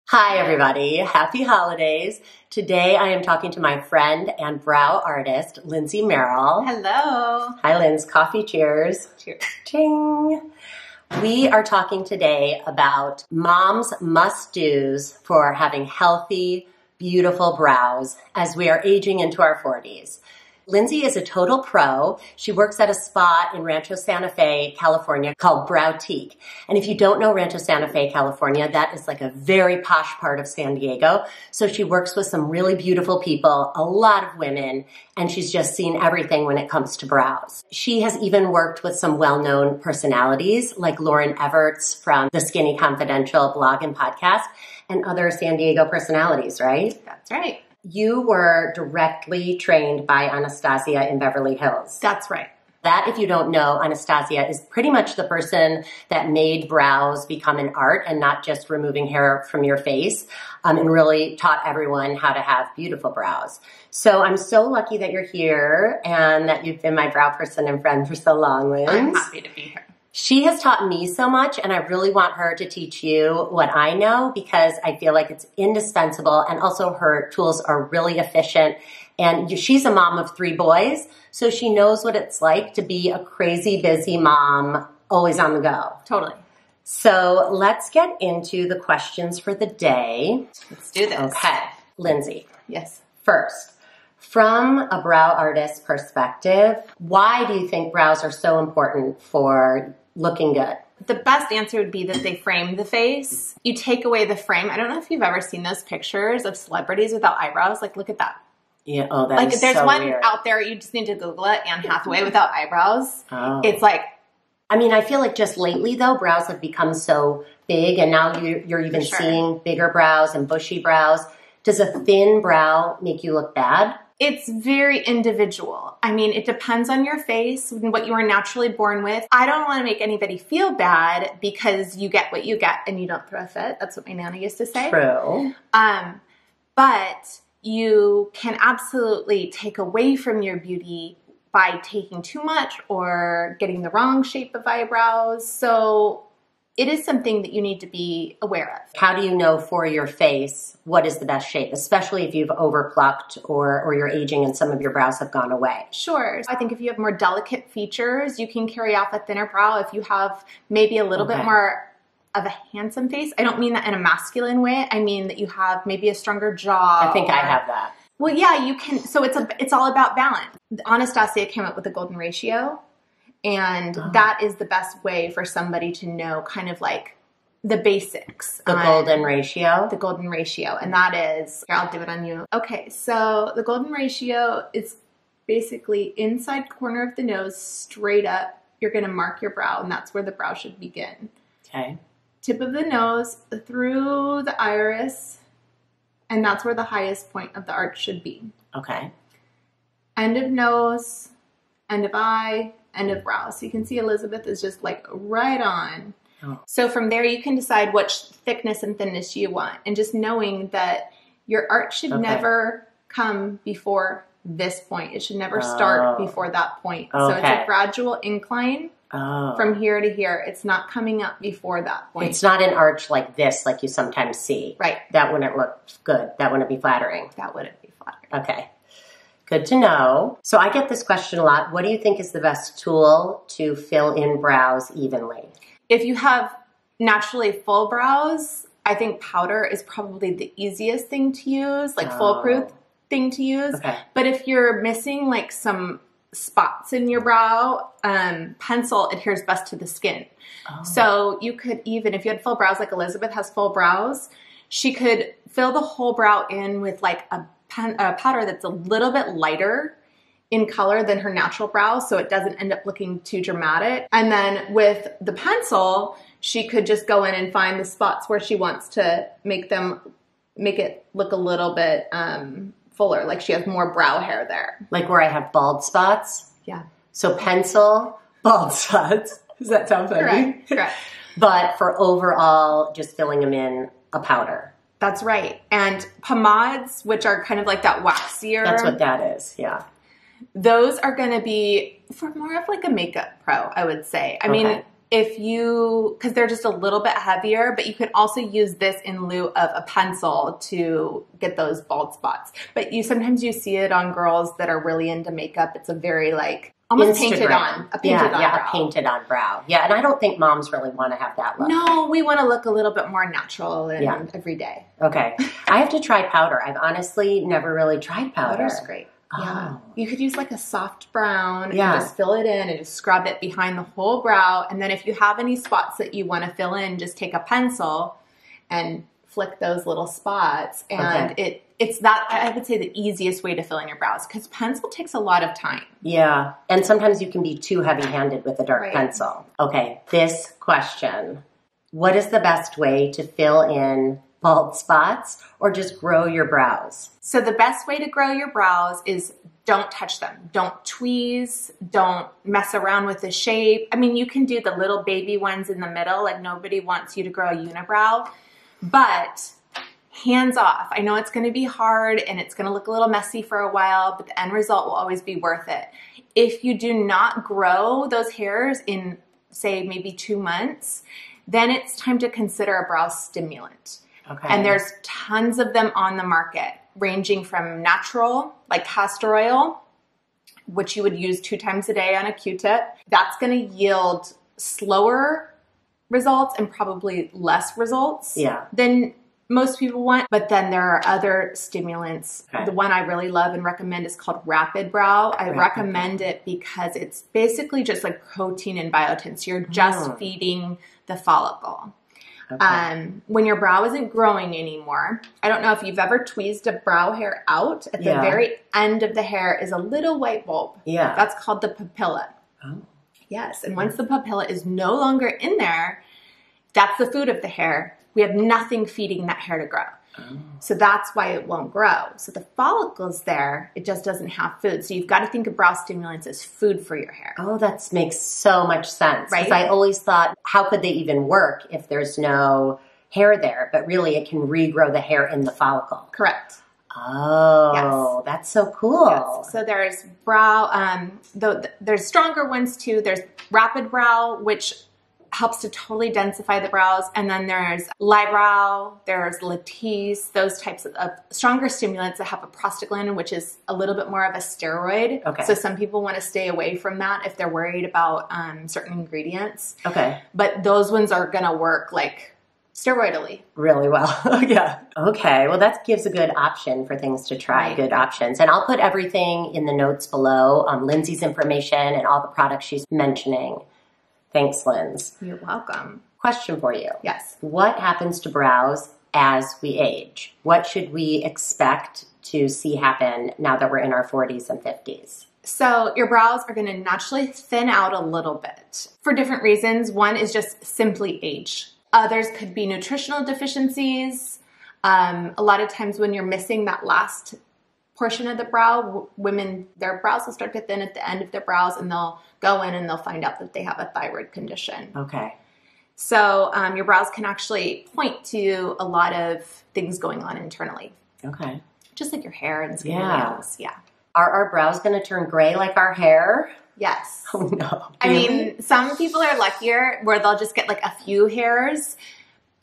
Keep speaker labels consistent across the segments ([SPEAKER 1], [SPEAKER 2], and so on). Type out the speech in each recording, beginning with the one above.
[SPEAKER 1] Hi everybody, happy holidays. Today I am talking to my friend and brow artist, Lindsay Merrell.
[SPEAKER 2] Hello.
[SPEAKER 1] Hi Linz, coffee cheers.
[SPEAKER 2] Cheers.
[SPEAKER 1] Ching. We are talking today about mom's must-dos for having healthy, beautiful brows as we are aging into our 40s. Lindsay is a total pro. She works at a spa in Rancho Santa Fe, California called Browtique. And if you don't know Rancho Santa Fe, California, that is like a very posh part of San Diego. So she works with some really beautiful people, a lot of women, and she's just seen everything when it comes to brows. She has even worked with some well-known personalities like Lauren Everts from the Skinny Confidential blog and podcast and other San Diego personalities, right?
[SPEAKER 2] That's right.
[SPEAKER 1] You were directly trained by Anastasia in Beverly Hills.
[SPEAKER 2] That's right.
[SPEAKER 1] That, if you don't know, Anastasia is pretty much the person that made brows become an art and not just removing hair from your face, and really taught everyone how to have beautiful brows. So I'm so lucky that you're here and that you've been my brow person and friend for so long, Liz.
[SPEAKER 2] I'm happy to be here.
[SPEAKER 1] She has taught me so much, and I really want her to teach you what I know because I feel like it's indispensable, and also her tools are really efficient. And she's a mom of 3 boys, so she knows what it's like to be a crazy busy mom, always on the go.
[SPEAKER 2] Totally.
[SPEAKER 1] So let's get into the questions for the day.
[SPEAKER 2] Let's do this.
[SPEAKER 1] Okay. Lindsay.
[SPEAKER 2] Yes.
[SPEAKER 1] First, from a brow artist perspective, why do you think brows are so important for looking good?
[SPEAKER 2] The best answer would be that they frame the face. You take away the frame. I don't know if you've ever seen those pictures of celebrities without eyebrows. Like, look at that.
[SPEAKER 1] Yeah. Oh, that
[SPEAKER 2] like,
[SPEAKER 1] is
[SPEAKER 2] there's
[SPEAKER 1] so
[SPEAKER 2] one
[SPEAKER 1] weird.
[SPEAKER 2] out there. You just need to Google it. Anne Hathaway without eyebrows.
[SPEAKER 1] Oh.
[SPEAKER 2] It's like,
[SPEAKER 1] I mean, I feel like just lately, though, brows have become so big, and now you're even seeing bigger brows and bushy brows. Does a thin brow make you look bad?
[SPEAKER 2] it's very individual. I mean, it depends on your face and what you are naturally born with. I don't want to make anybody feel bad because you get what you get and you don't throw a fit. That's what my Nana used to say.
[SPEAKER 1] True.
[SPEAKER 2] But you can absolutely take away from your beauty by taking too much or getting the wrong shape of eyebrows. So it is something that you need to be aware of.
[SPEAKER 1] How do you know for your face what is the best shape, especially if you've overplucked or you're aging and some of your brows have gone away?
[SPEAKER 2] Sure. I think if you have more delicate features, you can carry off a thinner brow. If you have maybe a little bit more of a handsome face, I don't mean that in a masculine way. I mean that you have maybe a stronger jaw.
[SPEAKER 1] I think I have that.
[SPEAKER 2] Well, yeah, you can. So it's all about balance. Anastasia came up with a golden ratio. And that is the best way for somebody to know kind of like the basics.
[SPEAKER 1] The golden ratio?
[SPEAKER 2] The golden ratio. And that is, here, I'll do it on you. Okay, so the golden ratio is basically inside corner of the nose, straight up. You're going to mark your brow, and that's where the brow should begin.
[SPEAKER 1] Okay.
[SPEAKER 2] Tip of the nose through the iris, and that's where the highest point of the arch should be.
[SPEAKER 1] Okay.
[SPEAKER 2] End of nose, end of eye, end of brow. So you can see Elizabeth is just like right on. Oh. So from there you can decide which thickness and thinness you want. And just knowing that your arch should never come before this point. It should never start before that point. So it's a gradual incline from here to here. It's not coming up before that point.
[SPEAKER 1] It's not an arch like this like you sometimes see.
[SPEAKER 2] Right.
[SPEAKER 1] That wouldn't look good. That wouldn't be flattering.
[SPEAKER 2] That wouldn't be flattering.
[SPEAKER 1] Okay. Good to know. So I get this question a lot. What do you think is the best tool to fill in brows evenly?
[SPEAKER 2] If you have naturally full brows, I think powder is probably the easiest thing to use, like foolproof thing to use. Okay. But if you're missing like some spots in your brow, pencil adheres best to the skin. So you could even, if you had full brows, like Elizabeth has full brows, she could fill the whole brow in with like a powder that's a little bit lighter in color than her natural brow, so it doesn't end up looking too dramatic. And then with the pencil, she could just go in and find the spots where she wants to make it look a little bit fuller, like she has more brow hair there. Like
[SPEAKER 1] where I have bald spots?
[SPEAKER 2] Yeah.
[SPEAKER 1] So pencil, bald spots. Does that sound funny?
[SPEAKER 2] Correct.
[SPEAKER 1] But for overall, just filling them in, a powder.
[SPEAKER 2] That's right. And pomades, which are kind of like that waxier.
[SPEAKER 1] That's what that is, yeah.
[SPEAKER 2] Those are going to be for more of like a makeup pro, I would say. I mean, because they're just a little bit heavier, but you can also use this in lieu of a pencil to get those bald spots. But sometimes you see it on girls that are really into makeup. It's a very like almost
[SPEAKER 1] Instagram.
[SPEAKER 2] painted on, a painted on brow.
[SPEAKER 1] A painted on brow. Yeah, and I don't think moms really want to have that look.
[SPEAKER 2] No, we want to look a little bit more natural and everyday.
[SPEAKER 1] Okay. I have to try powder. I've honestly never really tried powder.
[SPEAKER 2] Powder's great. Yeah.
[SPEAKER 1] Oh.
[SPEAKER 2] You could use like a soft brown and
[SPEAKER 1] Yeah.
[SPEAKER 2] just fill it in and just scrub it behind the whole brow. And then if you have any spots that you want to fill in, just take a pencil and flick those little spots. And it's that, I would say, the easiest way to fill in your brows, because pencil takes a lot of time.
[SPEAKER 1] Yeah. And sometimes you can be too heavy-handed with a dark pencil. Okay. This question. What is the best way to fill in bald spots or just grow your brows?
[SPEAKER 2] So the best way to grow your brows is don't touch them. Don't tweeze. Don't mess around with the shape. I mean, you can do the little baby ones in the middle. Like, nobody wants you to grow a unibrow, but hands off. I know it's going to be hard and it's going to look a little messy for a while, but the end result will always be worth it. If you do not grow those hairs in, say, maybe 2 months, then it's time to consider a brow stimulant.
[SPEAKER 1] Okay.
[SPEAKER 2] And there's tons of them on the market, ranging from natural, like castor oil, which you would use 2 times a day on a Q-tip. That's going to yield slower results and probably less results than most people want. But then there are other stimulants. Okay. The one I really love and recommend is called Rapid Brow. I recommend it because it's basically just like protein and biotin. So you're just feeding the follicle. Okay. When your brow isn't growing anymore, I don't know if you've ever tweezed a brow hair out. At the very end of the hair is a little white bulb. Yeah. That's called the papilla. Oh. Yes. And once the papilla is no longer in there, that's the food of the hair. We have nothing feeding that hair to grow. Oh. So that's why it won't grow. So the follicle's there, it just doesn't have food. So you've got to think of brow stimulants as food for your hair.
[SPEAKER 1] Oh, that makes so much sense. Right? Because I always thought, how could they even work if there's no hair there? But really, it can regrow the hair in the follicle.
[SPEAKER 2] Correct.
[SPEAKER 1] Oh, that's so cool.
[SPEAKER 2] Yes. So there's brow, there's stronger ones too. There's Rapid Brow, which helps to totally densify the brows. And then there's Librow, there's Latisse, those types of stronger stimulants that have a prostaglandin, which is a little bit more of a steroid. Okay. So some people want to stay away from that if they're worried about certain ingredients. Okay. But those ones are going to work like steroidally.
[SPEAKER 1] Really well. Yeah. Okay. Well, that gives a good option for things to try, good options. And I'll put everything in the notes below, Lindsay's information and all the products she's mentioning. Thanks, Linz.
[SPEAKER 2] You're welcome.
[SPEAKER 1] Question for you.
[SPEAKER 2] Yes.
[SPEAKER 1] What happens to brows as we age? What should we expect to see happen now that we're in our 40s and 50s?
[SPEAKER 2] So your brows are going to naturally thin out a little bit for different reasons. One is just simply age. Others could be nutritional deficiencies. A lot of times when you're missing that last portion of the brow, women, their brows will start to thin at the end of their brows, and they'll go in and they'll find out that they have a thyroid condition. Okay. So your brows can actually point to a lot of things going on internally. Okay. Just like your hair and skin and nails. Yeah.
[SPEAKER 1] Are our brows going to turn gray like our hair?
[SPEAKER 2] Yes.
[SPEAKER 1] Oh no.
[SPEAKER 2] I mean, some people are luckier where they'll just get like a few hairs,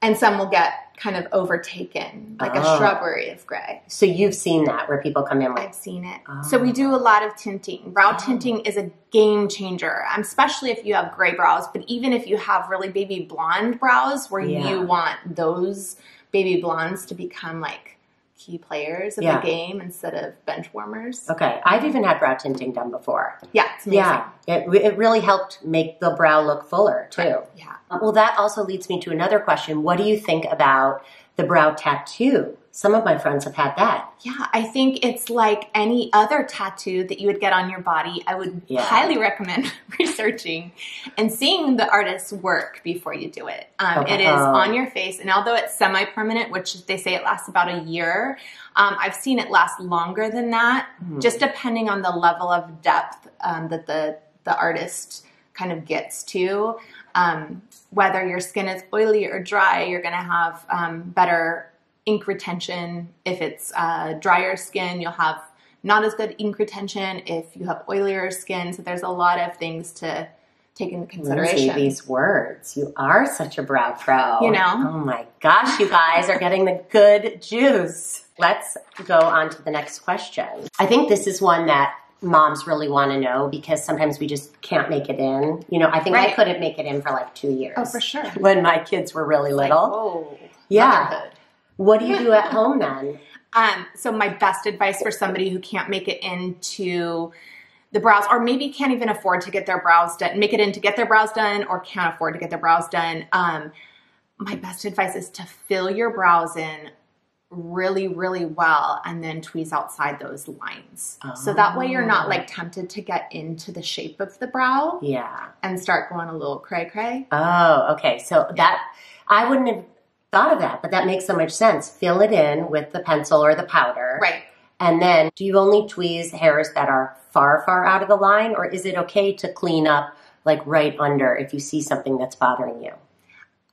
[SPEAKER 2] and some will get kind of overtaken, like a shrubbery of gray.
[SPEAKER 1] So you've seen that where people come in with...
[SPEAKER 2] I've seen it. So we do a lot of tinting. Brow tinting is a game changer, especially if you have gray brows, but even if you have really baby blonde brows where you want those baby blondes to become like key players of the game instead of bench warmers.
[SPEAKER 1] Okay. I've even had brow tinting done before.
[SPEAKER 2] Yeah, it's amazing.
[SPEAKER 1] Yeah. It really helped make the brow look fuller too. Right.
[SPEAKER 2] Yeah.
[SPEAKER 1] Well, that also leads me to another question. What do you think about the brow tattoo? Some of my friends have had that.
[SPEAKER 2] Yeah, I think it's like any other tattoo that you would get on your body. I would highly recommend researching and seeing the artist's work before you do it. It is on your face, and although it's semi-permanent, which they say it lasts about a year, I've seen it last longer than that, just depending on the level of depth that the artist kind of gets to. Whether your skin is oily or dry, you're going to have better ink retention. If it's drier skin, you'll have not as good ink retention if you have oilier skin. So there's a lot of things to take into consideration.
[SPEAKER 1] Lindsay, these words. You are such a brow pro.
[SPEAKER 2] You know?
[SPEAKER 1] Oh my gosh, you guys are getting the good juice. Let's go on to the next question. I think this is one that moms really want to know because sometimes we just can't make it in. You know, I think I couldn't make it in for like 2 years.
[SPEAKER 2] Oh, for sure.
[SPEAKER 1] When my kids were really little.
[SPEAKER 2] Like, whoa.
[SPEAKER 1] Yeah.
[SPEAKER 2] Motherhood.
[SPEAKER 1] What do you do at home then?
[SPEAKER 2] So my best advice for somebody who can't make it into the brows, or maybe can't even afford to get their brows done, make it in to get their brows done, or can't afford to get their brows done. My best advice is to fill your brows in really, really well and then tweeze outside those lines. Oh. So that way you're not like tempted to get into the shape of the brow.
[SPEAKER 1] Yeah.
[SPEAKER 2] And start going a little cray-cray.
[SPEAKER 1] Oh, okay. So that, I wouldn't have thought of that, but that makes so much sense. Fill it in with the pencil or the powder.
[SPEAKER 2] Right.
[SPEAKER 1] And then do you only tweeze hairs that are far, far out of the line, or is it okay to clean up like right under if you see something that's bothering you?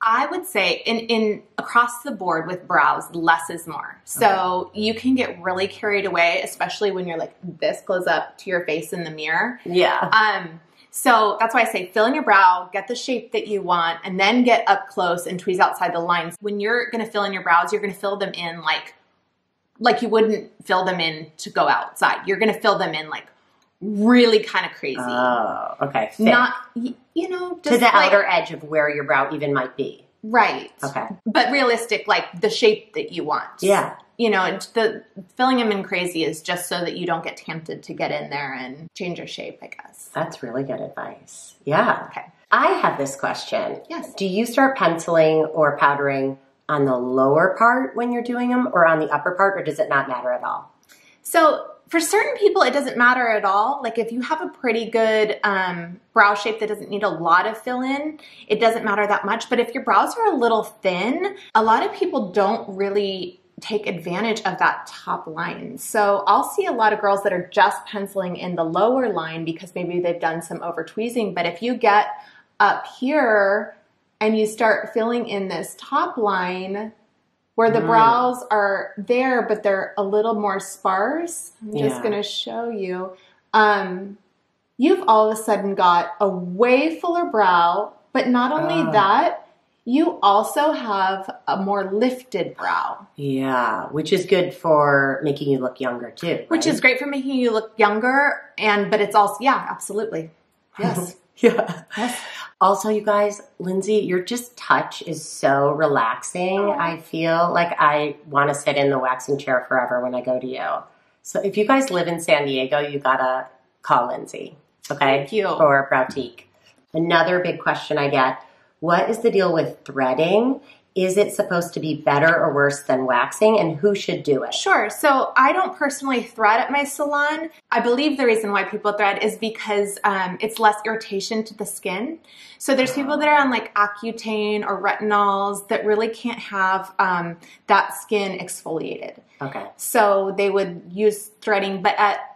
[SPEAKER 2] I would say in across the board with brows, less is more. So you can get really carried away, especially when you're like this close up to your face in the mirror.
[SPEAKER 1] Yeah.
[SPEAKER 2] So that's why I say fill in your brow, get the shape that you want, and then get up close and tweeze outside the lines. When you're going to fill in your brows, you're going to fill them in like you wouldn't fill them in to go outside. You're going to fill them in like really kind of crazy.
[SPEAKER 1] Oh, okay. Thick.
[SPEAKER 2] Not, you know, just
[SPEAKER 1] to the outer edge of where your brow even might be.
[SPEAKER 2] Right.
[SPEAKER 1] Okay.
[SPEAKER 2] But realistic, like the shape that you want.
[SPEAKER 1] Yeah.
[SPEAKER 2] You know, and the filling them in crazy is just so that you don't get tempted to get in there and change your shape, I guess.
[SPEAKER 1] That's really good advice. Yeah.
[SPEAKER 2] Okay.
[SPEAKER 1] I have this question.
[SPEAKER 2] Yes.
[SPEAKER 1] Do you start penciling or powdering on the lower part when you're doing them or on the upper part, or does it not matter at all?
[SPEAKER 2] So for certain people, it doesn't matter at all. Like if you have a pretty good brow shape that doesn't need a lot of fill in, it doesn't matter that much. But if your brows are a little thin, a lot of people don't really take advantage of that top line. So I'll see a lot of girls that are just penciling in the lower line because maybe they've done some over tweezing. But if you get up here and you start filling in this top line where the brows are there, but they're a little more sparse, I'm just going to show you, you've all of a sudden got a way fuller brow, but not only that, you also have a more lifted brow.
[SPEAKER 1] Yeah, which is good for making you look younger too. Right?
[SPEAKER 2] Which is great for making you look younger, but it's also, yeah, absolutely. Yes.
[SPEAKER 1] Yeah.
[SPEAKER 2] Yes.
[SPEAKER 1] Also, you guys, Lindsay, your just touch is so relaxing. Oh. I feel like I want to sit in the waxing chair forever when I go to you. So if you guys live in San Diego, you gotta call Lindsay, okay?
[SPEAKER 2] Thank you.
[SPEAKER 1] For Browtique. Another big question I get, what is the deal with threading? Is it supposed to be better or worse than waxing, and who should do it?
[SPEAKER 2] Sure. So I don't personally thread at my salon. I believe the reason why people thread is because it's less irritation to the skin. So there's people that are on like Accutane or retinols that really can't have that skin exfoliated.
[SPEAKER 1] Okay.
[SPEAKER 2] So they would use threading, but at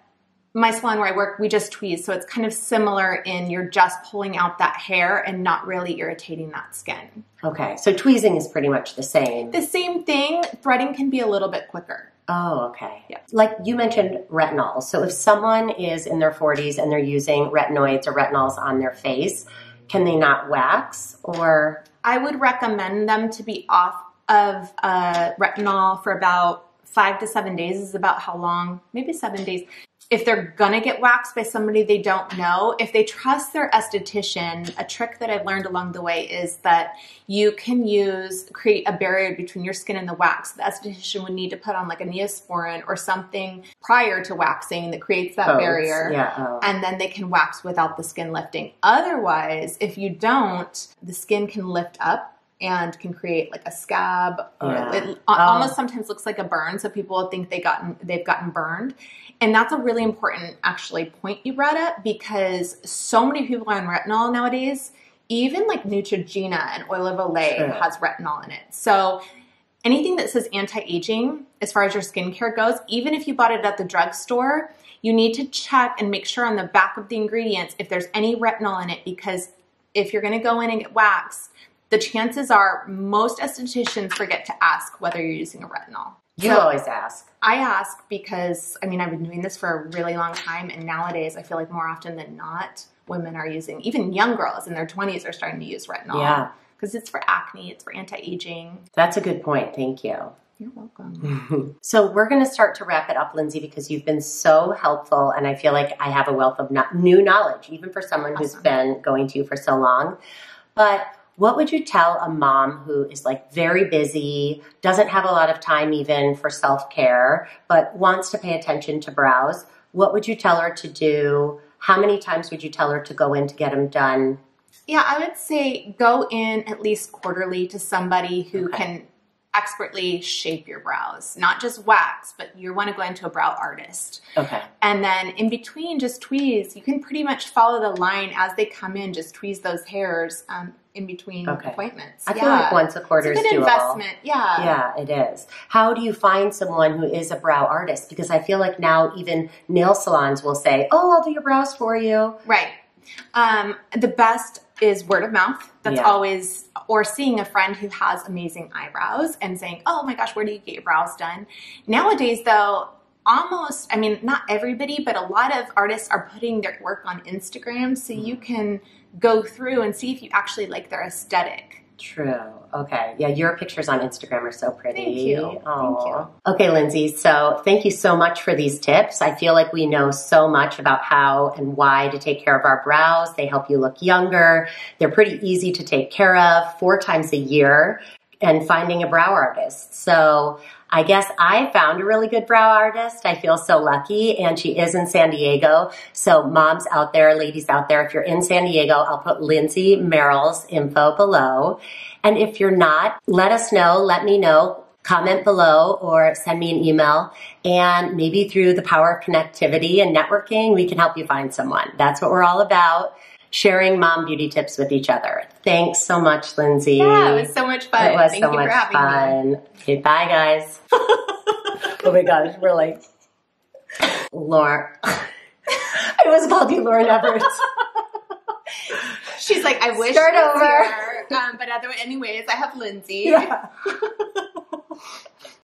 [SPEAKER 2] my salon where I work, we just tweeze. So it's kind of similar in you're just pulling out that hair and not really irritating that skin.
[SPEAKER 1] Okay. So tweezing is pretty much the same.
[SPEAKER 2] The same thing. Threading can be a little bit quicker.
[SPEAKER 1] Oh, okay.
[SPEAKER 2] Yeah.
[SPEAKER 1] Like you mentioned retinol. So if someone is in their 40s and they're using retinoids or retinols on their face, can they not wax? Or
[SPEAKER 2] I would recommend them to be off of retinol for about 5 to 7 days is about how long, maybe 7 days. If they're gonna get waxed by somebody they don't know, if they trust their esthetician, a trick that I've learned along the way is that you can create a barrier between your skin and the wax. The esthetician would need to put on like a Neosporin or something prior to waxing that creates that barrier.
[SPEAKER 1] Yeah.
[SPEAKER 2] And then they can wax without the skin lifting. Otherwise, if you don't, the skin can lift up and can create like a scab. It almost sometimes looks like a burn, so people think they've gotten burned. And that's a really important actually point you brought up, because so many people are on retinol nowadays. Even like Neutrogena and Oil of Olay has retinol in it. So anything that says anti-aging, as far as your skincare goes, even if you bought it at the drugstore, you need to check and make sure on the back of the ingredients if there's any retinol in it, because if you're going to go in and get waxed, the chances are most estheticians forget to ask whether you're using a retinol.
[SPEAKER 1] You always ask.
[SPEAKER 2] I ask because, I mean, I've been doing this for a really long time, and nowadays I feel like more often than not, women are using, even young girls in their 20s are starting to use retinol.
[SPEAKER 1] Yeah.
[SPEAKER 2] Because it's for acne, it's for anti-aging.
[SPEAKER 1] That's a good point. Thank you.
[SPEAKER 2] You're welcome.
[SPEAKER 1] So we're going to start to wrap it up, Lindsay, because you've been so helpful. And I feel like I have a wealth of new knowledge, even for someone who's been going to you for so long. But what would you tell a mom who is like very busy, doesn't have a lot of time even for self-care, but wants to pay attention to brows? What would you tell her to do? How many times would you tell her to go in to get them done?
[SPEAKER 2] Yeah, I would say go in at least quarterly to somebody who can expertly shape your brows, not just wax, but you want to go into a brow artist.
[SPEAKER 1] Okay.
[SPEAKER 2] And then in between, just tweeze. You can pretty much follow the line as they come in, just tweeze those hairs in between appointments.
[SPEAKER 1] I feel like once a quarter is doable.
[SPEAKER 2] It's a good investment. Yeah.
[SPEAKER 1] Yeah, it is. How do you find someone who is a brow artist? Because I feel like now even nail salons will say, oh, I'll do your brows for you.
[SPEAKER 2] Right. The best is word of mouth. That's always, or seeing a friend who has amazing eyebrows and saying, oh my gosh, where do you get your brows done? Nowadays though, almost, I mean, not everybody, but a lot of artists are putting their work on Instagram so you can go through and see if you actually like their aesthetic.
[SPEAKER 1] True. Okay. Yeah, your pictures on Instagram are so pretty.
[SPEAKER 2] Thank you.
[SPEAKER 1] Oh.
[SPEAKER 2] Thank you.
[SPEAKER 1] Okay, Lindsay. So thank you so much for these tips. I feel like we know so much about how and why to take care of our brows. They help you look younger. They're pretty easy to take care of 4 times a year, and finding a brow artist. So I guess I found a really good brow artist. I feel so lucky, and she is in San Diego. So moms out there, ladies out there, if you're in San Diego, I'll put Lindsay Merrell's info below. And if you're not, let us know, let me know, comment below or send me an email. And maybe through the power of connectivity and networking, we can help you find someone. That's what we're all about. Sharing mom beauty tips with each other. Thanks so much, Lindsay.
[SPEAKER 2] Yeah, it was so much fun.
[SPEAKER 1] It was
[SPEAKER 2] Thank
[SPEAKER 1] so
[SPEAKER 2] you
[SPEAKER 1] much
[SPEAKER 2] for having
[SPEAKER 1] fun.
[SPEAKER 2] me.
[SPEAKER 1] Okay, bye, guys. Oh my gosh, we're like Lauren. I was called you Lauren Everett.
[SPEAKER 2] She's like, I wish
[SPEAKER 1] Start
[SPEAKER 2] I was
[SPEAKER 1] over.
[SPEAKER 2] here. But anyways, I have Lindsay.
[SPEAKER 1] Yeah.